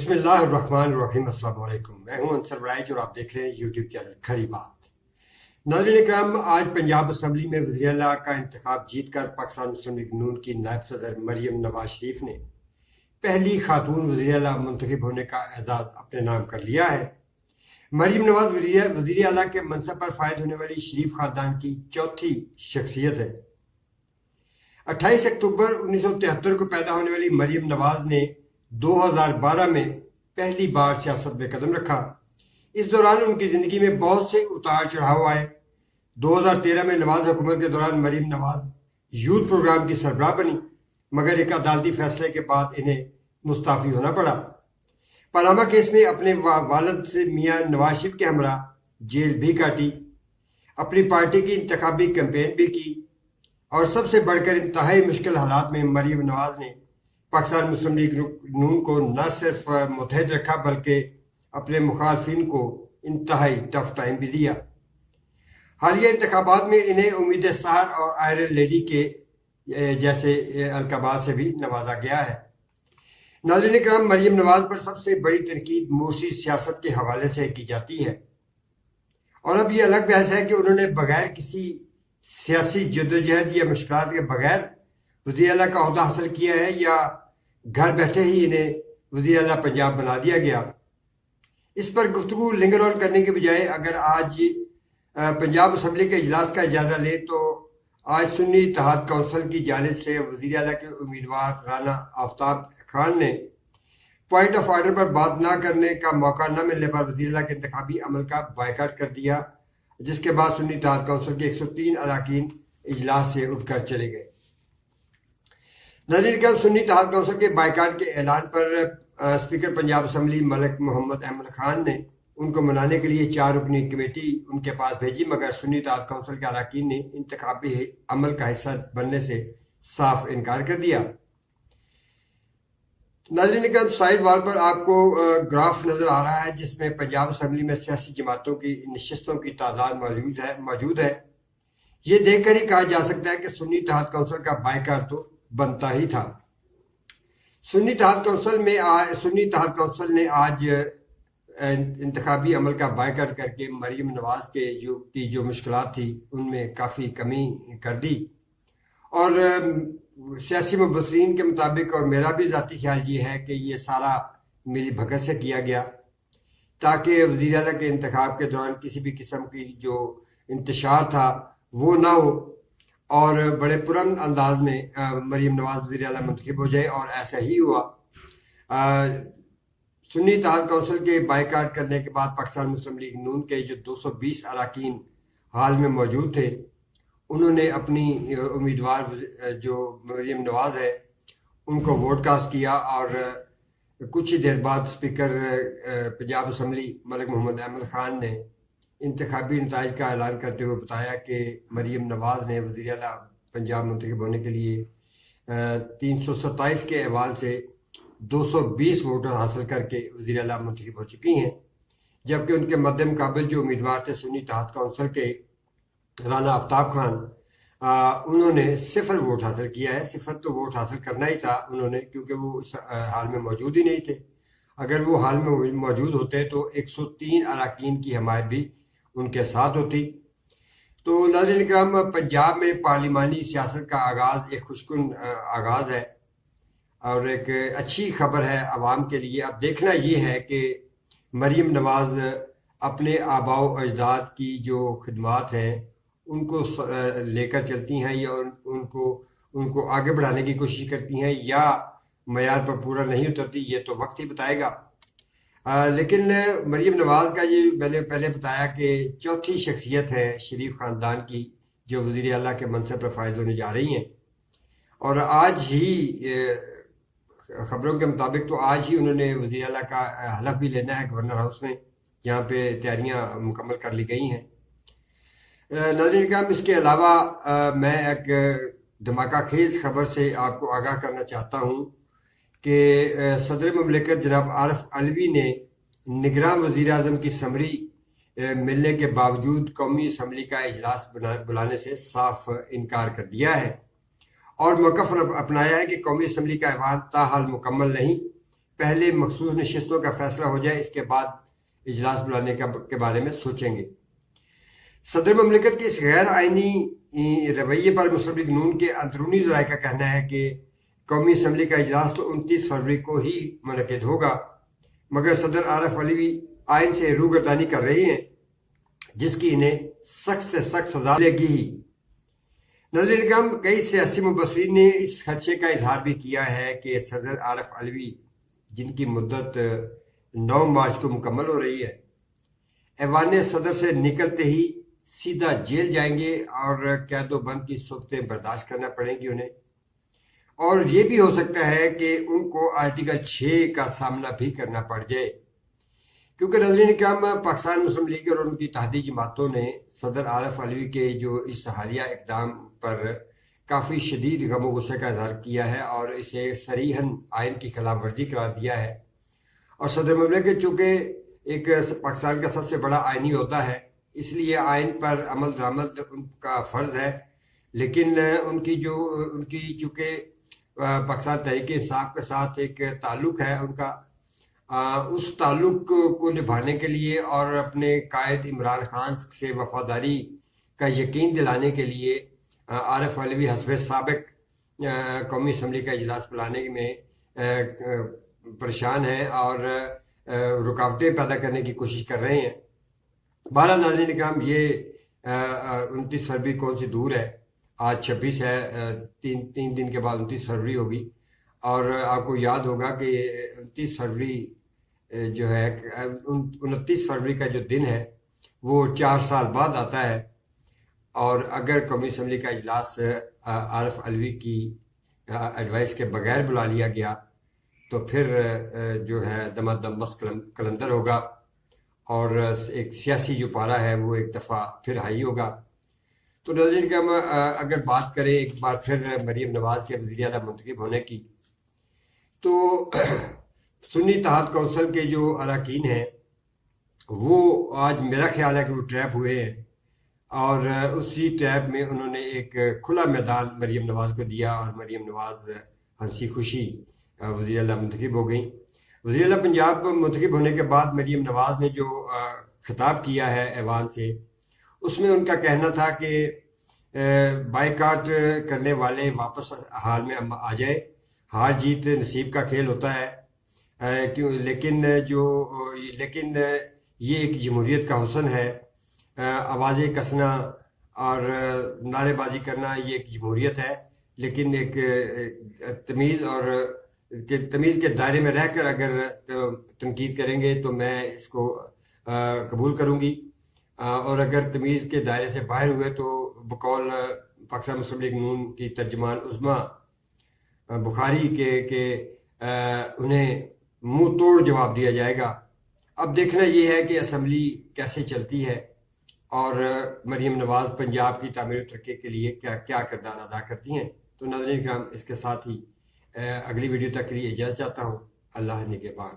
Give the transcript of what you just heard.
بسم اللہ الرحمن الرحیم۔ السلام علیکم، میں ہوں انصر بڑائچ اور آپ دیکھ رہے ہیں یوٹیوب چینل کھری بات۔ ناظرین اکرام، آج پنجاب اسمبلی میں وزیر اعلیٰ کا انتخاب جیت کر پاکستان مسلم لیگ نون کی نائب صدر مریم نواز شریف نے پہلی خاتون وزیر اعلیٰ منتخب ہونے کا اعزاز اپنے نام کر لیا ہے۔ مریم نواز وزیر اعلیٰ کے منصب پر فائز ہونے والی شریف خاندان کی چوتھی شخصیت ہے۔ 28 اکتوبر 1973 کو پیدا ہونے والی مریم نواز نے 2012 میں پہلی بار سیاست میں قدم رکھا۔ اس دوران ان کی زندگی میں بہت سے اتار چڑھاؤ آئے۔ 2013 میں نواز حکومت کے دوران مریم نواز یوتھ پروگرام کی سربراہ بنی، مگر ایک عدالتی فیصلے کے بعد انہیں مستعفی ہونا پڑا۔ پاناما کیس میں اپنے والد سے میاں نواز شریف کے ہمراہ جیل بھی کاٹی، اپنی پارٹی کی انتخابی کیمپین بھی کی، اور سب سے بڑھ کر انتہائی مشکل حالات میں مریم نواز نے پاکستان مسلم لیگ نون کو نہ صرف متحد رکھا بلکہ اپنے مخالفین کو انتہائی ٹف ٹائم بھی دیا۔ حالیہ انتخابات میں انہیں امید سحر اور آئرن لیڈی کے جیسے القابات سے بھی نوازا گیا ہے۔ ناظرین اکرام، مریم نواز پر سب سے بڑی تنقید موسی سیاست کے حوالے سے کی جاتی ہے، اور اب یہ الگ بحث ہے کہ انہوں نے بغیر کسی سیاسی جدوجہد یا مشکلات کے بغیر وزیر اعلیٰ کا عہدہ حاصل کیا ہے یا گھر بیٹھے ہی انہیں وزیر اعلیٰ پنجاب بنا دیا گیا۔ اس پر گفتگو لنگر آن کرنے کے بجائے اگر آج پنجاب اسمبلی کے اجلاس کا جائزہ لیں تو آج سنی اتحاد کونسل کی جانب سے وزیر اعلیٰ کے امیدوار رانا آفتاب خان نے پوائنٹ آف آرڈر پر بات نہ کرنے کا موقع نہ ملنے پر وزیر اعلیٰ کے انتخابی عمل کا بائیکاٹ کر دیا، جس کے بعد سنی اتحاد کونسل کے 103 اراکین اجلاس سے اٹھ کر چلے گئے۔ ناظرین اکرام، سنی اتحاد کونسل کے بائیکاٹ کے اعلان پر اسپیکر پنجاب اسمبلی ملک محمد احمد خان نے ان کو منانے کے لیے 4 رکنی کمیٹی ان کے پاس بھیجی، مگر سنی اتحاد کونسل کے اراکین نے انتخابی عمل کا حصہ بننے سے صاف انکار کر دیا۔ ناظرین اکرام، سائیڈ وال پر آپ کو گراف نظر آ رہا ہے جس میں پنجاب اسمبلی میں سیاسی جماعتوں کی نشستوں کی تعداد موجود ہے۔ یہ دیکھ کر ہی کہا جا سکتا ہے کہ سنی اتحاد کونسل کا بائیکاٹ تو بنتا ہی تھا۔ سنی اتحاد کونسل نے آج انتخابی عمل کا بائیکاٹ کر کے مریم نواز کی جو مشکلات تھی ان میں کافی کمی کر دی، اور سیاسی مبصرین کے مطابق اور میرا بھی ذاتی خیال یہ ہے کہ یہ سارا ملی بھگت سے کیا گیا تاکہ وزیر اعلیٰ کے انتخاب کے دوران کسی بھی قسم کی جو انتشار تھا وہ نہ ہو اور بڑے پرامن انداز میں مریم نواز وزیر اعلیٰ منتخب ہو جائے، اور ایسا ہی ہوا۔ سنی اتحاد کونسل کے بائیکاٹ کرنے کے بعد پاکستان مسلم لیگ نون کے جو 220 اراکین حال میں موجود تھے، انہوں نے اپنی امیدوار جو مریم نواز ہے ان کو ووٹ کاسٹ کیا، اور کچھ ہی دیر بعد اسپیکر پنجاب اسمبلی ملک محمد احمد خان نے انتخابی نتائج کا اعلان کرتے ہوئے بتایا کہ مریم نواز نے وزیر اعلیٰ پنجاب منتخب ہونے کے لیے 327 کے احوال سے 220 ووٹ حاصل کر کے وزیر اعلیٰ منتخب ہو چکی ہیں، جبکہ ان کے مد مقابل جو امیدوار تھے سنی اتحاد کونسل کے رانا آفتاب خان، انہوں نے 0 ووٹ حاصل کیا ہے۔ 0 تو ووٹ حاصل کرنا ہی تھا انہوں نے، کیونکہ وہ اس حال میں موجود ہی نہیں تھے۔ اگر وہ حال میں موجود ہوتے تو 103 اراکین کی حمایت بھی ان کے ساتھ ہوتی۔ تو ناظرین اکرام، پنجاب میں پارلیمانی سیاست کا آغاز ایک خوشکن آغاز ہے اور ایک اچھی خبر ہے عوام کے لیے۔ اب دیکھنا یہ ہے کہ مریم نواز اپنے آباء و اجداد کی جو خدمات ہیں ان کو لے کر چلتی ہیں یا ان کو آگے بڑھانے کی کوشش کرتی ہیں یا معیار پر پورا نہیں اترتی، یہ تو وقت ہی بتائے گا۔ لیکن مریم نواز کا یہ میں نے پہلے بتایا کہ چوتھی شخصیت ہے شریف خاندان کی جو وزیر اعلیٰ کے منصب پر فائز ہونے جا رہی ہیں، اور آج ہی خبروں کے مطابق تو آج ہی انہوں نے وزیر اعلیٰ کا حلف بھی لینا ہے گورنر ہاؤس میں، جہاں پہ تیاریاں مکمل کر لی گئی ہیں۔ ناظرین اکرام، اس کے علاوہ میں ایک دھماکہ خیز خبر سے آپ کو آگاہ کرنا چاہتا ہوں کہ صدر مملکت جناب عارف علوی نے نگراں وزیر اعظم کی سمری ملنے کے باوجود قومی اسمبلی کا اجلاس بلانے سے صاف انکار کر دیا ہے، اور موقف اپنایا ہے کہ قومی اسمبلی کا ایوان تاحال مکمل نہیں، پہلے مخصوص نشستوں کا فیصلہ ہو جائے، اس کے بعد اجلاس بلانے کے بارے میں سوچیں گے۔ صدر مملکت کے اس غیر آئینی رویے پر مسلم لیگ نون کے اندرونی ذرائع کا کہنا ہے کہ قومی اسمبلی کا اجلاس تو 29 فروری کو ہی منعقد ہوگا، مگر صدر عارف علوی آئین سے روگردانی کر رہی ہیں، جس کی انہیں سخت سے سخت سزا ملے گی ہی۔ ناظرین کرام، کئی سیاسی مبصرین نے اس خدشے کا اظہار بھی کیا ہے کہ صدر عارف علوی، جن کی مدت 9 مارچ کو مکمل ہو رہی ہے، ایوان صدر سے نکلتے ہی سیدھا جیل جائیں گے اور قید و بند کی صورتیں برداشت کرنا پڑیں گی انہیں، اور یہ بھی ہو سکتا ہے کہ ان کو آرٹیکل 6 کا سامنا بھی کرنا پڑ جائے، کیونکہ ناظرین کرام، پاکستان مسلم لیگ اور ان کی اتحادی جماعتوں نے صدر عارف علوی کے جو اس حالیہ اقدام پر کافی شدید غم و غصے کا اظہار کیا ہے اور اسے صریحاً آئین کی خلاف ورزی قرار دیا ہے۔ اور صدر مملکت چونکہ ایک پاکستان کا سب سے بڑا آئینی عہدہ ہے، اس لیے آئین پر عمل درآمد ان کا فرض ہے، لیکن ان کی چونکہ پاکستان تحریک انصاف کے ساتھ ایک تعلق ہے ان کا، اس تعلق کو نبھانے کے لیے اور اپنے قائد عمران خان سے وفاداری کا یقین دلانے کے لیے عارف علوی حسب سابق قومی اسمبلی کا اجلاس بلانے میں پریشان ہیں اور رکاوٹیں پیدا کرنے کی کوشش کر رہے ہیں۔ بہرحال ناظرین کرام، یہ 29 فروری کون سی دور ہے، آج 26 ہے، تین دن کے بعد 29 فروری ہوگی، اور آپ کو یاد ہوگا کہ 29 فروری جو ہے 29 فروری کا جو دن ہے وہ 4 سال بعد آتا ہے، اور اگر قومی اسمبلی کا اجلاس عارف علوی کی ایڈوائس کے بغیر بلا لیا گیا تو پھر جو ہے دمادم بس کلندر ہوگا، اور ایک سیاسی جو پارا ہے وہ ایک دفعہ پھر ہائی ہوگا۔ تو ناظرین کہ ہم اگر بات کریں ایک بار پھر مریم نواز کے وزیر اعلیٰ منتخب ہونے کی، تو سنی اتحاد کونسل کے جو اراکین ہیں وہ آج میرا خیال ہے کہ وہ ٹریپ ہوئے ہیں، اور اسی ٹریپ میں انہوں نے ایک کھلا میدان مریم نواز کو دیا، اور مریم نواز ہنسی خوشی وزیر اعلیٰ منتخب ہو گئیں۔ وزیر اعلیٰ پنجاب منتخب ہونے کے بعد مریم نواز نے جو خطاب کیا ہے ایوان سے، اس میں ان کا کہنا تھا کہ بائیکاٹ کرنے والے واپس حال میں آ جائے، ہار جیت نصیب کا کھیل ہوتا ہے، لیکن یہ ایک جمہوریت کا حسن ہے، آوازیں کسنا اور نعرے بازی کرنا یہ ایک جمہوریت ہے، لیکن ایک تمیز کے دائرے میں رہ کر اگر تنقید کریں گے تو میں اس کو قبول کروں گی، اور اگر تمیز کے دائرے سے باہر ہوئے تو بقول پاکستان مسلم لیگ نون کی ترجمان عظمیٰ بخاری کے انہیں منہ توڑ جواب دیا جائے گا۔ اب دیکھنا یہ ہے کہ اسمبلی کیسے چلتی ہے اور مریم نواز پنجاب کی تعمیر و ترقی کے لیے کیا کردار ادا کرتی ہیں۔ تو ناظرین کرام، اس کے ساتھ ہی اگلی ویڈیو تک کے لیے اجازت چاہتا ہوں۔ اللہ نگہبان۔